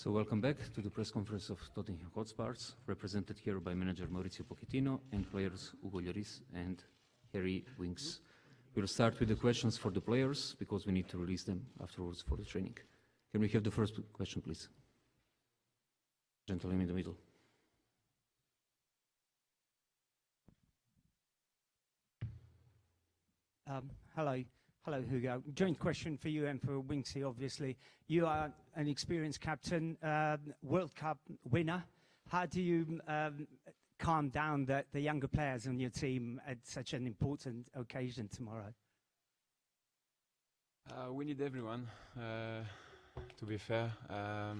So welcome back to the press conference of Tottenham Hotspur, represented here by manager Mauricio Pochettino and players Hugo Lloris and Harry Winks. We'll start with the questions for the players because we need to release them afterwards for the training. Can we have the first question, please? Gentleman in the middle. Hello, Hugo. Joint question for you and for Winksy, obviously. You are an experienced captain, World Cup winner. How do you calm down the younger players on your team at such an important occasion tomorrow? We need everyone, to be fair. I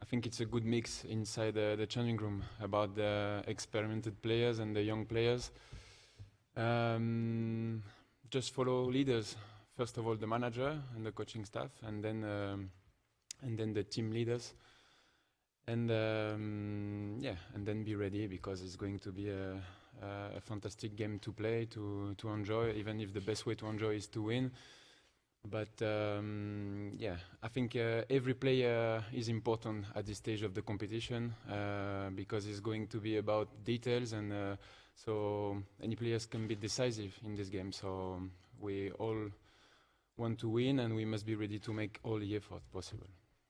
think it's a good mix inside the changing room about the experimented players and the young players. Just follow leaders. First of all, the manager and the coaching staff, and then the team leaders. And and then be ready because it's going to be a fantastic game to play, to enjoy, even if the best way to enjoy is to win. But I think every player is important at this stage of the competition because it's going to be about details, and so any players can be decisive in this game. So we all want to win, and we must be ready to make all the effort possible.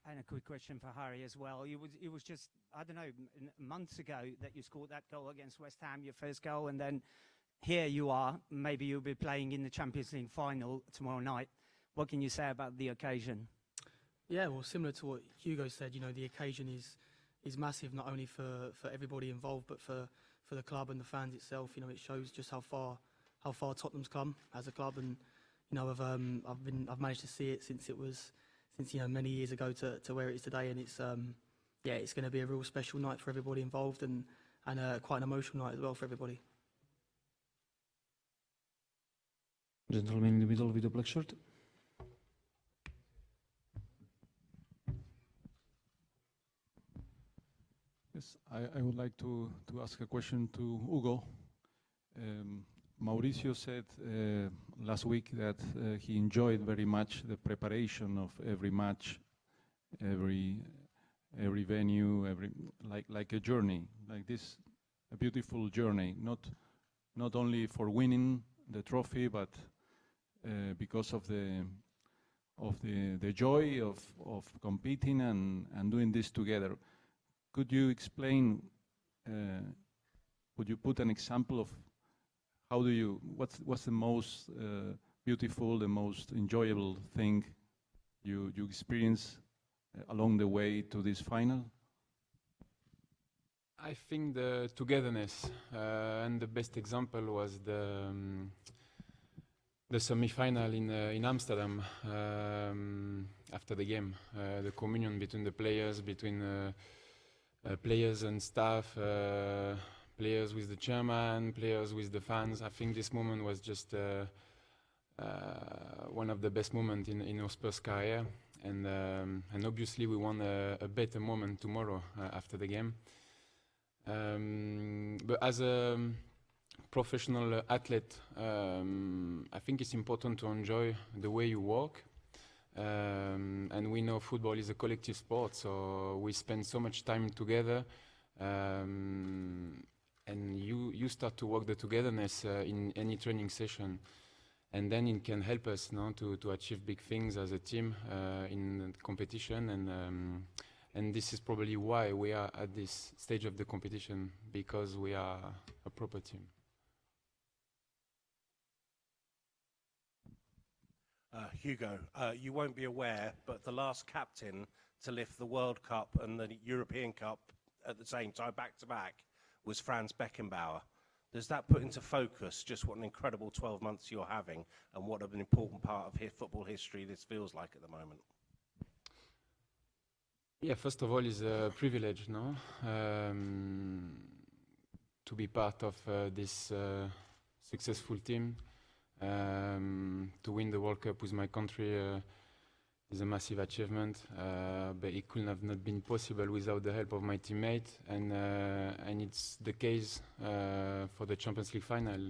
And a quick question for Harry as well. It was just, I don't know, months ago that you scored that goal against West Ham, your first goal, and then here you are. Maybe you'll be playing in the Champions League final tomorrow night. What can you say about the occasion? Yeah, well, similar to what Hugo said, you know, the occasion is massive, not only for everybody involved, but for the club and the fans itself. You know, it shows just how far Tottenham's come as a club, and you know, I've managed to see it since many years ago to where it is today, and it's it's going to be a real special night for everybody involved, and quite an emotional night as well for everybody. Gentleman in the middle with the black shirt. Yes, I would like to ask a question to Hugo. Mauricio said last week that he enjoyed very much the preparation of every match, every venue, like a journey, like this, a beautiful journey, not only for winning the trophy, but because of the joy of competing and doing this together. Could you explain, would you put an example of what's the most beautiful, the most enjoyable thing you experience along the way to this final? I think the togetherness, and the best example was the semi-final in Amsterdam after the game. The communion between the players, between players and staff, players with the chairman, players with the fans. I think this moment was just one of the best moments in Hotspur's career, and obviously we want a better moment tomorrow after the game. But as a professional athlete, I think it's important to enjoy the way you work. And we know football is a collective sport, so we spend so much time together, and you start to work the togetherness in any training session, and then it can help us to achieve big things as a team in the competition, and this is probably why we are at this stage of the competition, because we are a proper team. Hugo, you won't be aware, but the last captain to lift the World Cup and the European Cup at the same time, back to back, was Franz Beckenbauer. Does that put into focus just what an incredible 12 months you're having and what an important part of football history this feels like at the moment? Yeah, first of all, it's a privilege, to be part of this successful team. To win the World Cup with my country is a massive achievement, but it could have not been possible without the help of my teammate, and it's the case for the Champions League final.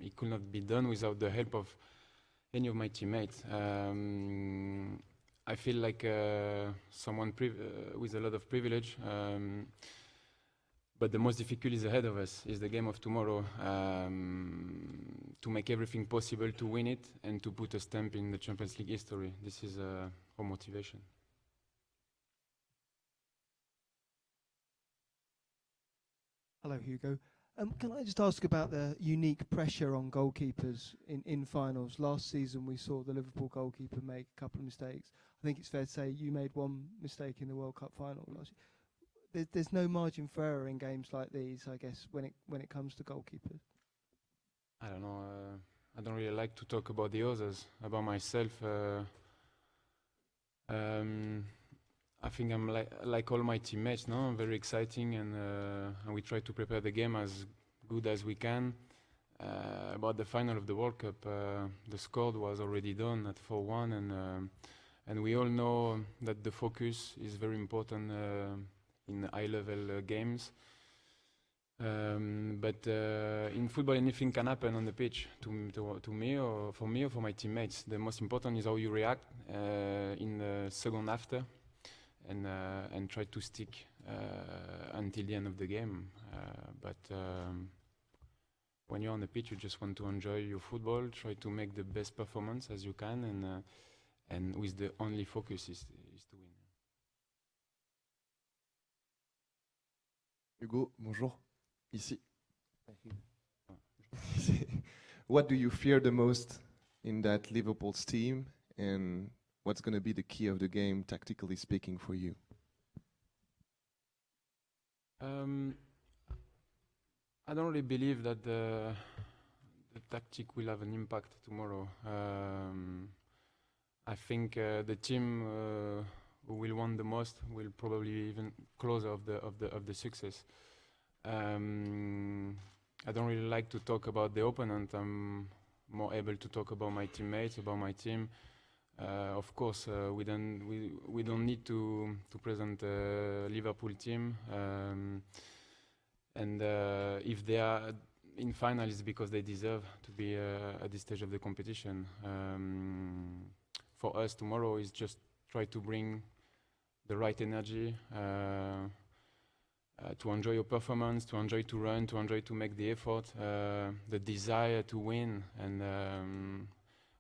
It could not be done without the help of any of my teammates. I feel like someone with a lot of privilege. But the most difficult is ahead of us, is the game of tomorrow, to make everything possible to win it and to put a stamp in the Champions League history. This is our motivation. Hello, Hugo. Can I just ask about the unique pressure on goalkeepers in finals? Last season we saw the Liverpool goalkeeper make a couple of mistakes. I think it's fair to say you made one mistake in the World Cup final last year. There's no margin for error in games like these, I guess, when it comes to goalkeepers. I don't know. I don't really like to talk about the others. About myself, I think I'm like all my teammates. No, very exciting, and we try to prepare the game as good as we can. About the final of the World Cup, the score was already done at 4-1, and we all know that the focus is very important in high-level games. But in football, anything can happen on the pitch to me or for my teammates. The most important is how you react in the second after, and try to stick until the end of the game. But when you're on the pitch, you just want to enjoy your football, try to make the best performance as you can, and with the only focus is to win. Hugo, bonjour. Ici. What do you fear the most in that Liverpool's team, and what's going to be the key of the game, tactically speaking, for you? I don't really believe that the tactic will have an impact tomorrow. I think the team who will win the most will probably be even closer of the success. I don't really like to talk about the opponent. I'm more able to talk about my teammates, about my team. Of course, we don't need to present a Liverpool team, and if they are in final, it's because they deserve to be at this stage of the competition. For us, tomorrow is just try to bring the right energy, to enjoy your performance, to enjoy to run, to enjoy to make the effort, the desire to win, and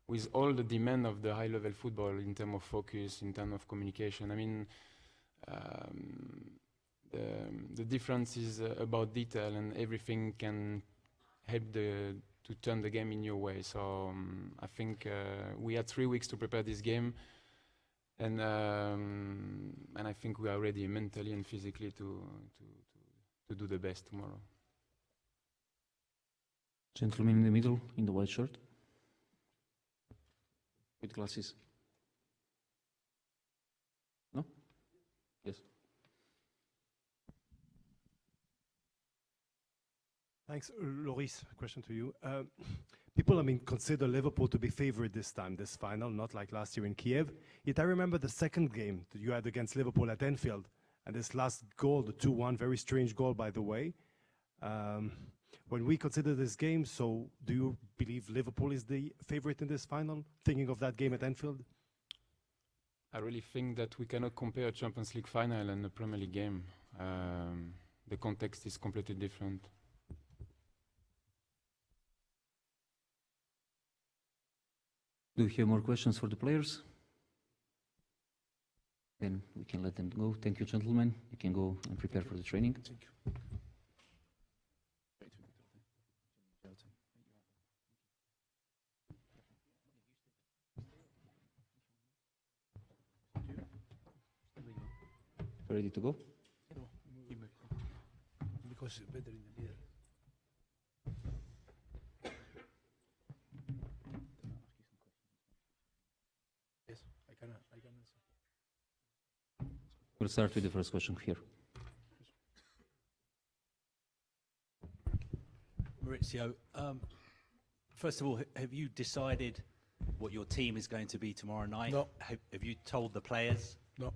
with all the demand of the high-level football in terms of focus, in terms of communication. I mean, the difference is about detail, and everything can help to turn the game in your way. So I think we had 3 weeks to prepare this game, and I think we are ready mentally and physically to do the best tomorrow. Gentleman in the middle, in the white shirt, with glasses. No? Yes. Thanks. Loris, question to you. People, consider Liverpool to be favourite this time, this final, not like last year in Kiev. Yet I remember the second game that you had against Liverpool at Anfield, and this last goal, the 2-1, very strange goal, by the way. When we consider this game, so do you believe Liverpool is the favourite in this final, thinking of that game at Anfield? I really think that we cannot compare a Champions League final and a Premier League game. The context is completely different. Do you have more questions for the players? Then we can let them go. Thank you, gentlemen. You can go and prepare for the training. Thank you. Ready to go? Because it's better in the middle. Yes, I can answer. We'll start with the first question here. Mauricio, first of all, have you decided what your team is going to be tomorrow night? No. Have you told the players? No.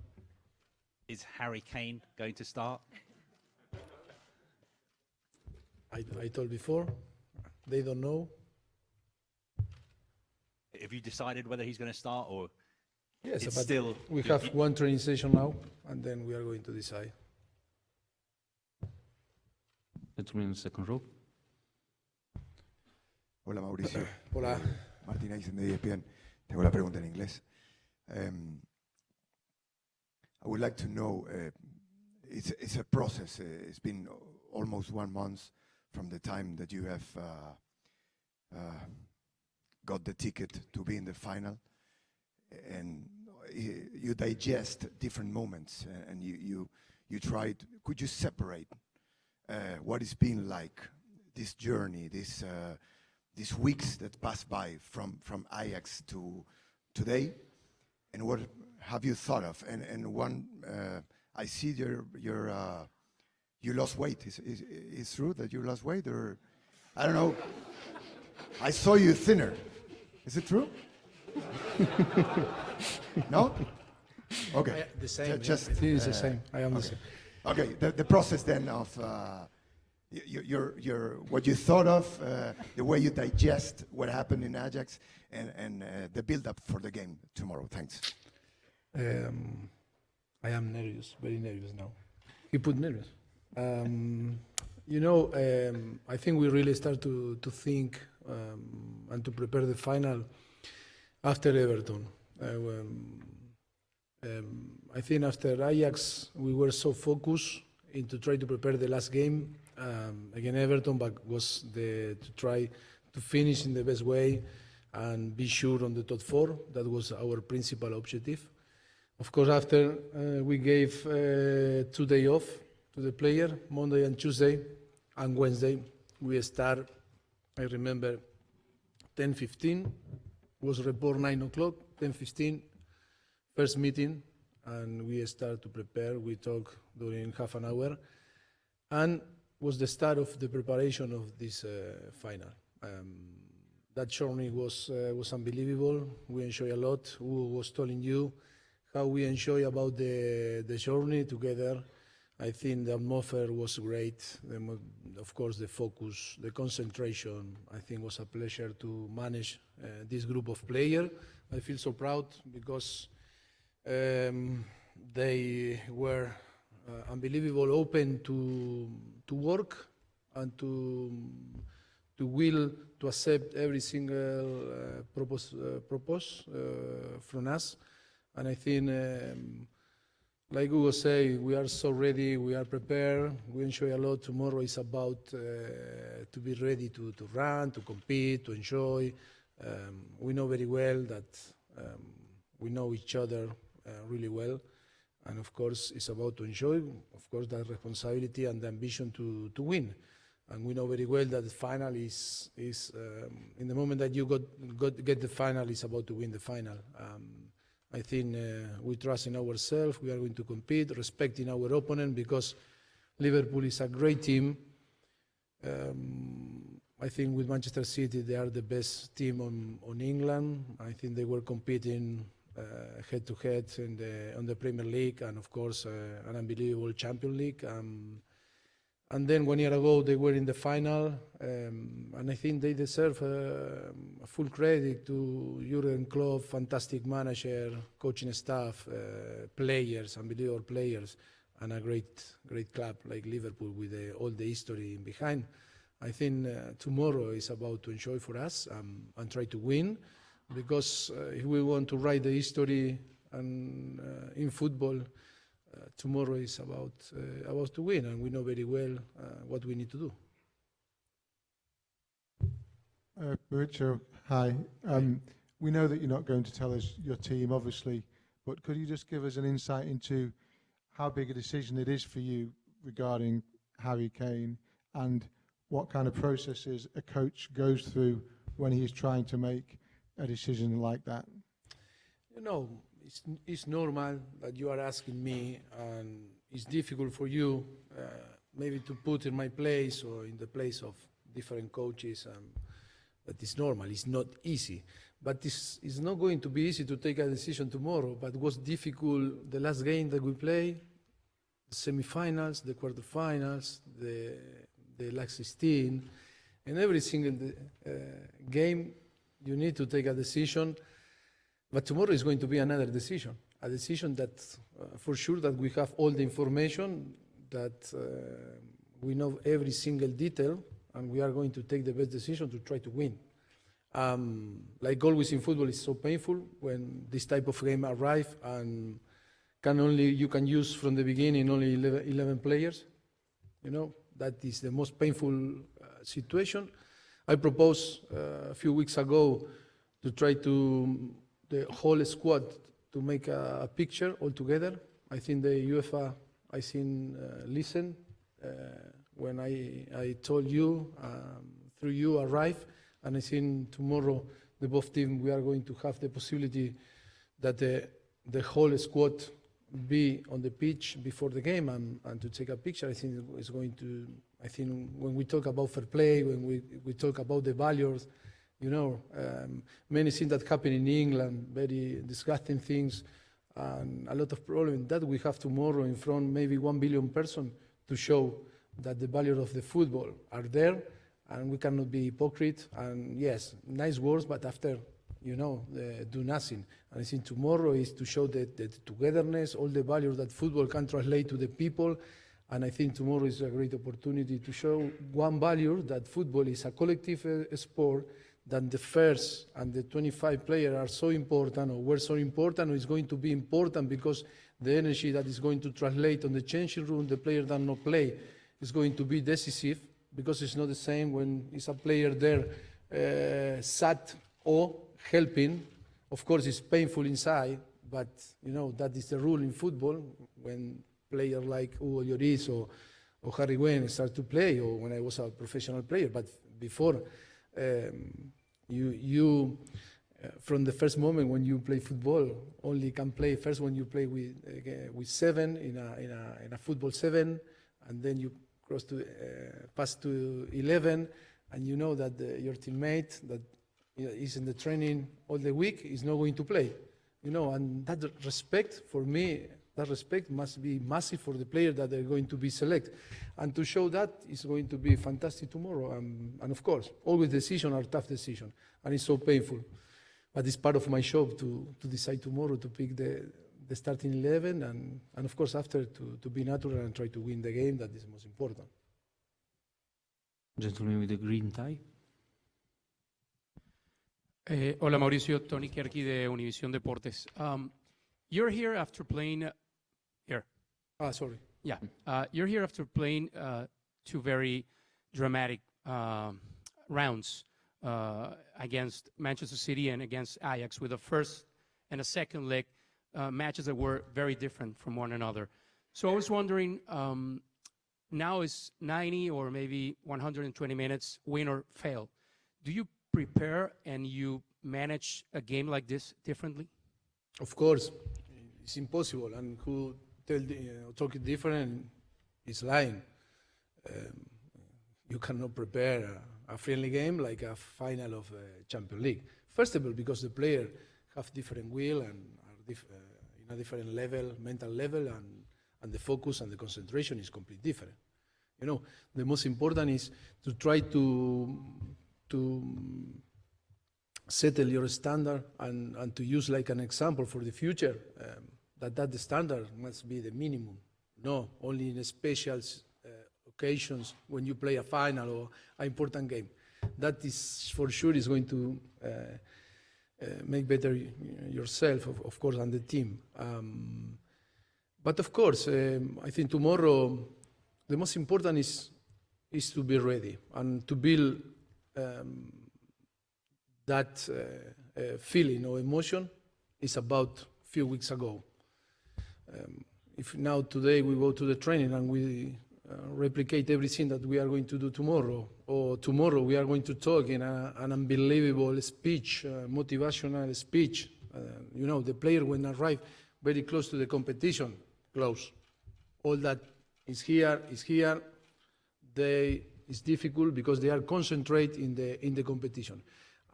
Is Harry Kane going to start? I told before, they don't know. Have you decided whether he's going to start, or Yes, it's but still... we have one training session now, and then we are going to decide. Gentleman in the second row. Hola Mauricio. Hola. Martín Eisen de ESPN. Tengo la pregunta en inglés. I would like to know, it's a process. It's been almost 1 month from the time that you have got the ticket to be in the final, and you digest different moments, and you tried. Could you separate what it's been like, this journey, these weeks that passed by from Ajax to today, and what have you thought of? And one, I see you lost weight. Is true that you lost weight, or I don't know? I saw you thinner. Is it true? No? Okay. The same. Just, I think it's the same. I am the same. Okay. The process then of your what you thought of, the way you digest what happened in Ajax, and the build-up for the game tomorrow. Thanks. I am nervous, very nervous now. You put nervous. I think we really start to think and to prepare the final after Everton. I think after Ajax, we were so focused into try to prepare the last game against Everton, but was to try to finish in the best way and be sure on the top 4. That was our principal objective. Of course, after we gave 2 days off to the player, Monday and Tuesday, and Wednesday, we start, I remember, 10:15, was report 9 o'clock, 10:15, first meeting, and we start to prepare. We talk during half an hour, and was the start of the preparation of this final. That journey was unbelievable. We enjoy a lot. Who was telling you how we enjoy about the journey together. I think the atmosphere was great. Of course, the focus, the concentration, I think was a pleasure to manage this group of players. I feel so proud because they were unbelievable, open to work and to will to accept every single propose from us. And I think, like Hugo say, we are so ready, we are prepared, we enjoy a lot. Tomorrow is about to be ready to run, to compete, to enjoy. We know very well that we know each other really well. And of course, it's about to enjoy, of course, that responsibility and the ambition to win. And we know very well that the final is in the moment that you get the final, it's about to win the final. I think we trust in ourselves. We are going to compete, respecting our opponent, because Liverpool is a great team. I think with Manchester City, they are the best team on England. I think they were competing head-to-head on the Premier League, and of course, an unbelievable Champions League. And then 1 year ago, they were in the final, and I think they deserve a full credit to Jurgen Klopp, fantastic manager, coaching staff, players, unbelievable players, and a great club like Liverpool with all the history behind. I think tomorrow is about to enjoy for us and try to win, because if we want to write the history and in football, tomorrow is about to win, and we know very well what we need to do. Mauricio, hi. We know that you're not going to tell us your team, obviously, but could you just give us an insight into how big a decision it is for you regarding Harry Kane, and what kind of processes a coach goes through when he is trying to make a decision like that? You know, it's normal that you are asking me, and it's difficult for you maybe to put in my place or in the place of different coaches. But it's normal. It's not easy. But it's not going to be easy to take a decision tomorrow. But what's difficult, the last game that we play, the semifinals, the quarterfinals, the last 16, and every single game you need to take a decision. But tomorrow is going to be another decision, a decision that for sure that we have all the information, that we know every single detail, and we are going to take the best decision to try to win. Like always in football, it's so painful when this type of game arrive and you can use from the beginning only 11 players. You know, that is the most painful situation. I proposed a few weeks ago to try to the whole squad to make a picture all together. I think the UEFA, listen when I told you through you arrive, and I think tomorrow the both teams we are going to have the possibility that the whole squad be on the pitch before the game and to take a picture. I think it's going to. I think when we talk about fair play, when we talk about the values, you know, many things that happen in England, very disgusting things, and a lot of problems that we have tomorrow in front, maybe 1 billion person, to show that the value of the football are there, and we cannot be hypocrite. And yes, nice words, but after, you know, do nothing. And I think tomorrow is to show the togetherness, all the values that football can translate to the people. And I think tomorrow is a great opportunity to show one value, that football is a collective sport, that the first and the 25 players are so important, or were so important, or is going to be important because the energy that is going to translate on the changing room, the player that not play, is going to be decisive, because it's not the same when it's a player there sat or helping. Of course, it's painful inside, but you know that is the rule in football. When player like Hugo Lloris or Harry Wayne start to play, or when I was a professional player, but before you from the first moment when you play football, only can play first when you play with seven in a football 7, and then you pass to 11, and you know that your teammate that is in the training all the week is not going to play, you know, and that respect for me. That respect must be massive for the players that are going to be selected. And to show that is going to be fantastic tomorrow. And of course, always decisions are tough decisions, and it's so painful. But it's part of my job to decide tomorrow to pick the starting 11, and of course after to be natural and try to win the game. That is the most important. Gentleman with the green tie. Hola Mauricio, Tony Kerky de Univisión Deportes. You're here after playing... Here. Sorry. Yeah. You're here after playing 2 very dramatic rounds against Manchester City and against Ajax, with a first and a second leg matches that were very different from one another. So I was wondering, now is 90 or maybe 120 minutes, win or fail. Do you prepare and you manage a game like this differently? Of course. It's impossible, and who talk different is lying. You cannot prepare a friendly game like a final of Champions League. First of all, because the player have different will and are in a different level, mental level, and the focus and the concentration is completely different. You know, the most important is to try to settle your standard and to use like an example for the future. That the standard must be the minimum. No, only in special occasions when you play a final or an important game. That is for sure is going to make better yourself, of course, and the team. But of course, I think tomorrow the most important is to be ready and to build that feeling or emotion is about a few weeks ago. If now today we go to the training and we replicate everything that we are going to do tomorrow, or tomorrow we are going to talk in an unbelievable speech, motivational speech, you know, the player when arrive very close to the competition, close. All that is here, it's difficult because they are concentrate in the competition,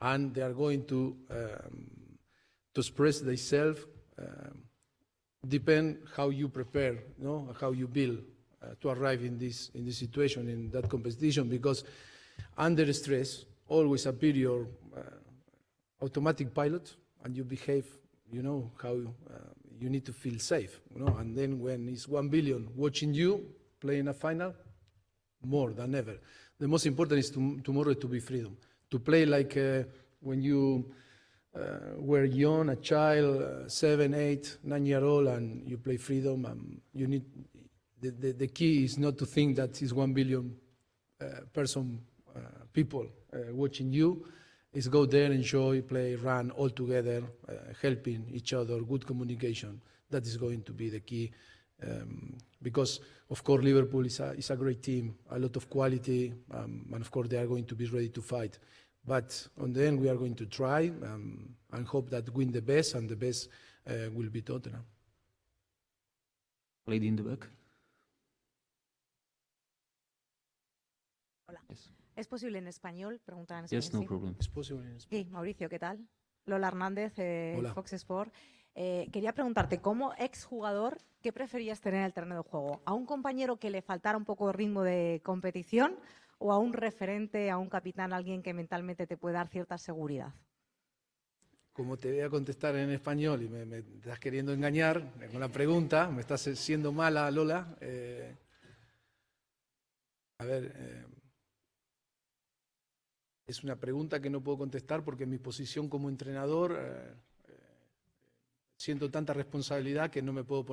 and they are going to express themselves. Depend how you prepare, no, how you build to arrive in this situation, in that competition, because under stress always appear your automatic pilot, and you behave you know how you need to feel safe, you know. And then when it's 1 billion watching you playing a final, more than ever. The most important is tomorrow to be freedom, to play like when you were young, a child, 7, 8, 9-year-old, and you play freedom. You need the key is not to think that it's 1 billion people watching you. Is go there, enjoy, play, run all together, helping each other, good communication. That is going to be the key. Because, of course, Liverpool is a great team, a lot of quality, and of course they are going to be ready to fight. But on the end, we are going to try and hope that win the best, and the best will be Tottenham. Lady in the back. Hola. Yes. ¿Es posible en español? Preguntan en Yes, español. no problem. Es posible en español. Sí, Mauricio, ¿qué tal? Lola Hernández, Hola. Fox Sport. Quería preguntarte, como exjugador, ¿qué preferías tener en el terreno de juego? ¿A un compañero que le faltara un poco de ritmo de competición o a un referente, a un capitán, alguien que mentalmente te pueda dar cierta seguridad? Como te voy a contestar en español y me estás queriendo engañar con la pregunta, me estás siendo mala, Lola. Es una pregunta que no puedo contestar porque en mi posición como entrenador siento tanta responsabilidad que no me puedo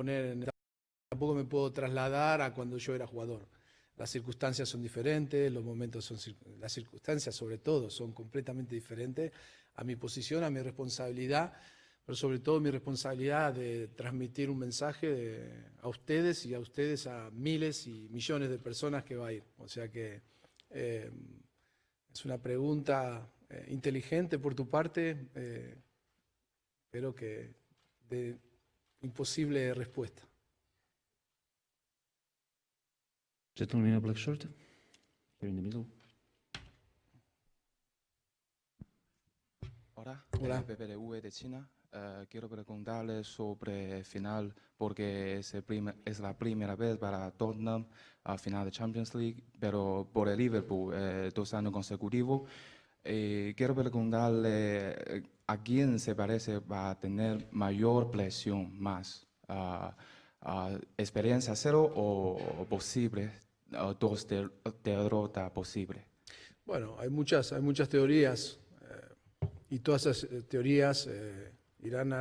tampoco me puedo trasladar a cuando yo era jugador. Las circunstancias son diferentes, los momentos las circunstancias sobre todo son completamente diferentes a mi posición, a mi responsabilidad, pero sobre todo mi responsabilidad de transmitir un mensaje a ustedes y a miles y millones de personas que va a ir. O sea que es una pregunta inteligente por tu parte, pero que de imposible respuesta. Gentleman in a black shirt, here in the middle. Hola, Hola. PPDV de China. Quiero preguntarle sobre final, porque es la primera vez para Tottenham a final de Champions League, pero por el Liverpool 2 años consecutivos. Quiero preguntarle a quién se parece va a tener mayor presión más, experiencia cero o posible, 2 derrotas posibles. Bueno, hay muchas teorías y todas esas teorías irán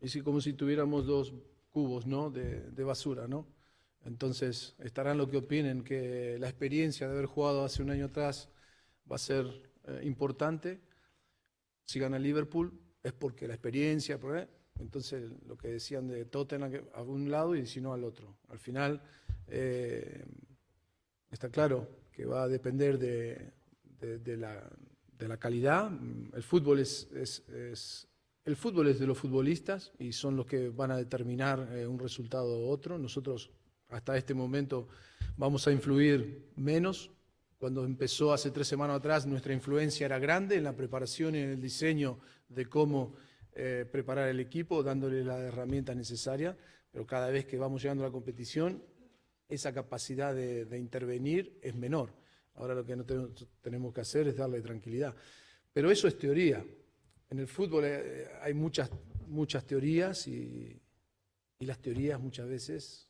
es como si tuviéramos 2 cubos, ¿no? de basura, ¿no? Entonces estarán lo que opinen, que la experiencia de haber jugado hace un año atrás va a ser importante. Si gana Liverpool es porque la experiencia, entonces lo que decían de Tottenham a un lado y si no al otro. Al final está claro que va a depender de la calidad. El fútbol es de los futbolistas y son los que van a determinar un resultado u otro. Nosotros hasta este momento vamos a influir menos. Cuando empezó hace 3 semanas atrás, nuestra influencia era grande en la preparación y en el diseño de cómo preparar el equipo, dándole las herramientas necesarias, pero cada vez que vamos llegando a la competición, esa capacidad de intervenir es menor. Ahora lo que tenemos que hacer es darle tranquilidad. Pero eso es teoría. En el fútbol hay muchas teorías y las teorías muchas veces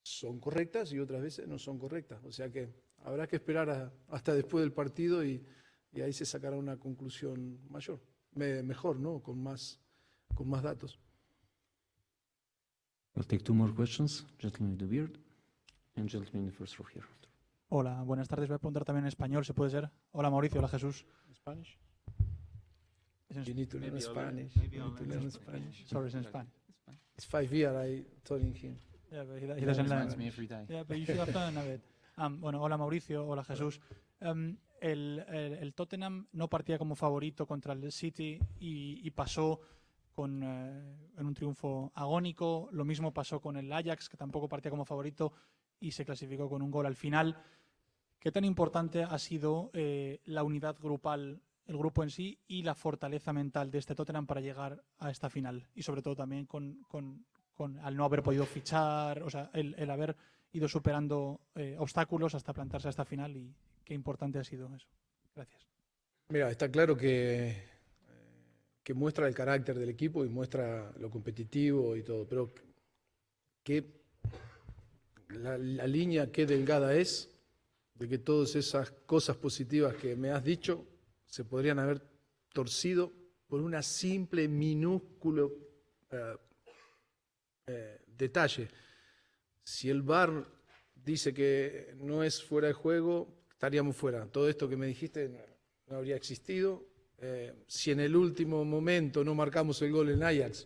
son correctas y otras veces no son correctas. O sea que habrá que esperar hasta después del partido y ahí se sacará una conclusión mejor, ¿no? Con más datos. We'll take 2 more questions. Gentleman with the beard and gentleman in the first row here. Hola, buenas tardes. Voy a preguntar también en español, ¿se puede ser? Hola Mauricio, hola Jesús. Spanish? You need to learn Spanish. Sorry, it's in Spanish. It's 5 years I told him. Yeah, but he doesn't learn. me every day. Yeah, but you should have learned a bit. Bueno, hola Mauricio, hola Jesús. El Tottenham no partía como favorito contra el City y pasó en un triunfo agónico. Lo mismo pasó con el Ajax, que tampoco partía como favorito y se clasificó con un gol al final. ¿Qué tan importante ha sido la unidad grupal, el grupo en sí, y la fortaleza mental de este Tottenham para llegar a esta final? Y sobre todo también al no haber podido fichar, o sea, el haber ido superando obstáculos hasta plantarse a esta final, y qué importante ha sido eso. Gracias. Mira, está claro que muestra el carácter del equipo y muestra lo competitivo y todo, pero que la línea qué delgada es de que todas esas cosas positivas que me has dicho se podrían haber torcido por una simple, minúsculo detalle. Si el VAR dice que no es fuera de juego, estaríamos fuera. Todo esto que me dijiste no habría existido. Si en el último momento no marcamos el gol en Ajax,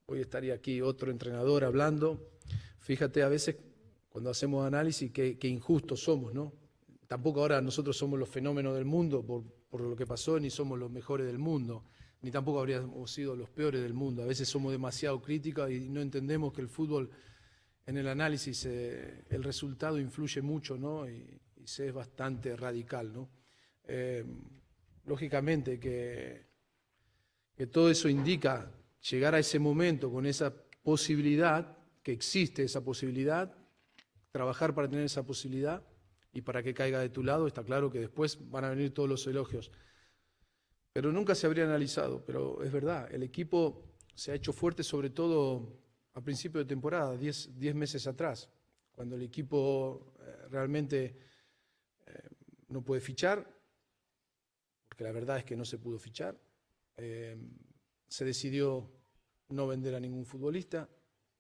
hoy estaría aquí otro entrenador hablando. Fíjate a veces cuando hacemos análisis qué injustos somos, ¿no? Tampoco ahora nosotros somos los fenómenos del mundo por lo que pasó, ni somos los mejores del mundo, ni tampoco habríamos sido los peores del mundo. A veces somos demasiado críticos y no entendemos que el fútbol, en el análisis, el resultado influye mucho, ¿no? Y se es bastante radical, ¿no? Lógicamente que todo eso indica llegar a ese momento con esa posibilidad, que existe esa posibilidad, trabajar para tener esa posibilidad y para que caiga de tu lado. Está claro que después van a venir todos los elogios. Pero nunca se habría analizado, pero es verdad, el equipo se ha hecho fuerte sobre todo a principio de temporada, 10 meses atrás, cuando el equipo realmente no puede fichar, porque la verdad es que no se pudo fichar. Se decidió no vender a ningún futbolista.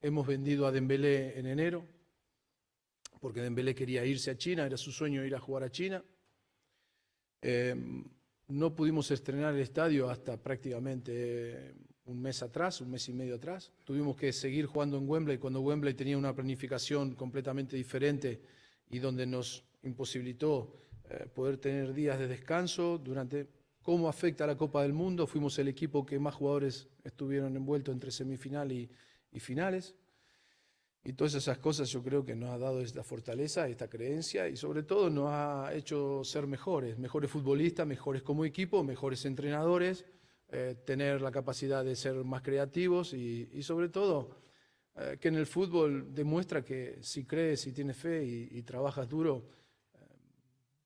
Hemos vendido a Dembélé en enero, porque Dembélé quería irse a China, era su sueño ir a jugar a China. No pudimos estrenar el estadio hasta prácticamente un mes y medio atrás. Tuvimos que seguir jugando en Wembley cuando Wembley tenía una planificación completamente diferente y donde nos imposibilitó poder tener días de descanso durante. ¿Cómo afecta a la Copa del Mundo? Fuimos el equipo que más jugadores estuvieron envueltos entre semifinal y finales. Y todas esas cosas yo creo que nos ha dado esta fortaleza, esta creencia y sobre todo nos ha hecho ser mejores futbolistas, mejores como equipo, mejores entrenadores, tener la capacidad de ser más creativos y sobre todo que en el fútbol demuestra que si crees, si tienes fe y trabajas duro,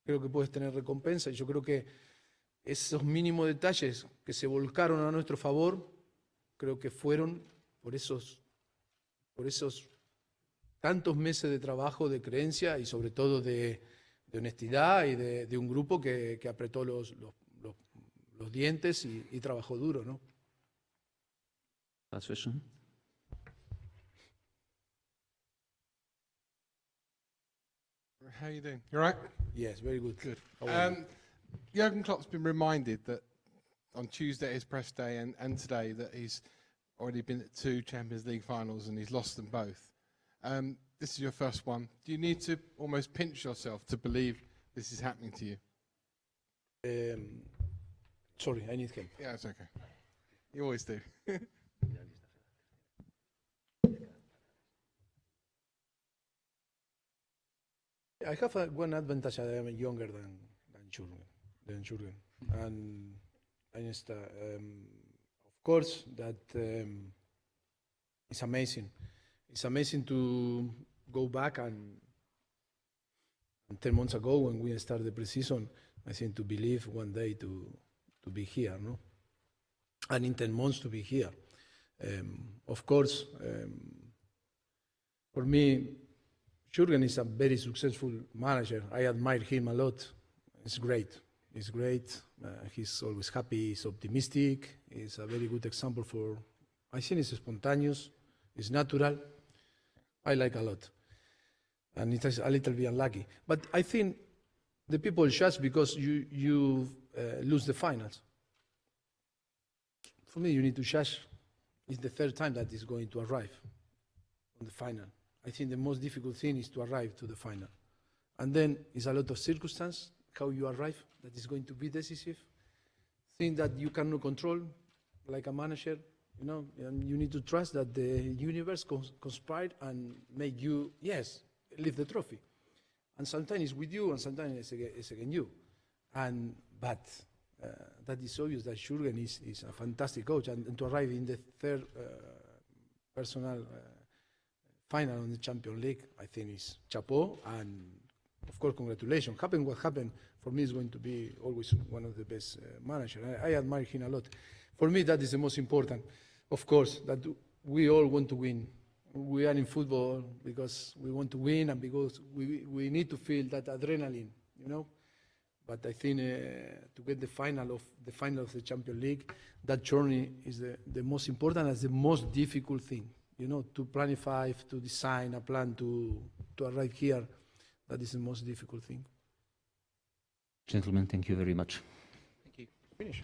creo que puedes tener recompensa. Y yo creo que esos mínimos detalles que se volcaron a nuestro favor, creo que fueron por esos tantos meses de trabajo, de creencia y sobre todo de honestidad y de un grupo que apretó los dientes y trabajó duro, ¿no? Last question. How are you doing? You all right? Yes, very good. Good. How are you? Jurgen Klopp's been reminded that on Tuesday, his press day, and today, that he's already been at 2 Champions League finals and he's lost them both. This is your first one. Do you need to almost pinch yourself to believe this is happening to you? Sorry, I need help. Yeah, it's okay. You always do. I have one advantage that I'm younger than Jurgen. And of course, that it's amazing. It's amazing to go back and 10 months ago when we started the preseason, I think to believe one day to be here, no? And in 10 months to be here. Of course, for me, Jurgen is a very successful manager. I admire him a lot. It's great. He's great. He's always happy. He's optimistic. He's a very good example for. I think it's spontaneous. It's natural. I like a lot. And it is a little bit unlucky. But I think the people judge because you lose the finals. For me, you need to judge. It's the third time that it's going to arrive on the final. I think the most difficult thing is to arrive to the final. And then it's a lot of circumstance, how you arrive, that is going to be decisive. Things that you cannot control, like a manager, you know, and you need to trust that the universe conspired and make you, yes, lift the trophy. And sometimes it's with you and sometimes it's against you. But that is obvious that Jurgen is a fantastic coach, and to arrive in the third personal final on the Champions League, I think is chapeau, and of course, congratulations. Happen what happened, for me, is going to be always one of the best managers. I admire him a lot. For me, that is the most important. Of course, that we all want to win. We are in football because we want to win and because we need to feel that adrenaline, you know. But I think to get the final of the Champions League, that journey is the most important and the most difficult thing. You know, to planify, to design a plan to arrive here, that is the most difficult thing. Gentlemen, thank you very much. Thank you. Finish.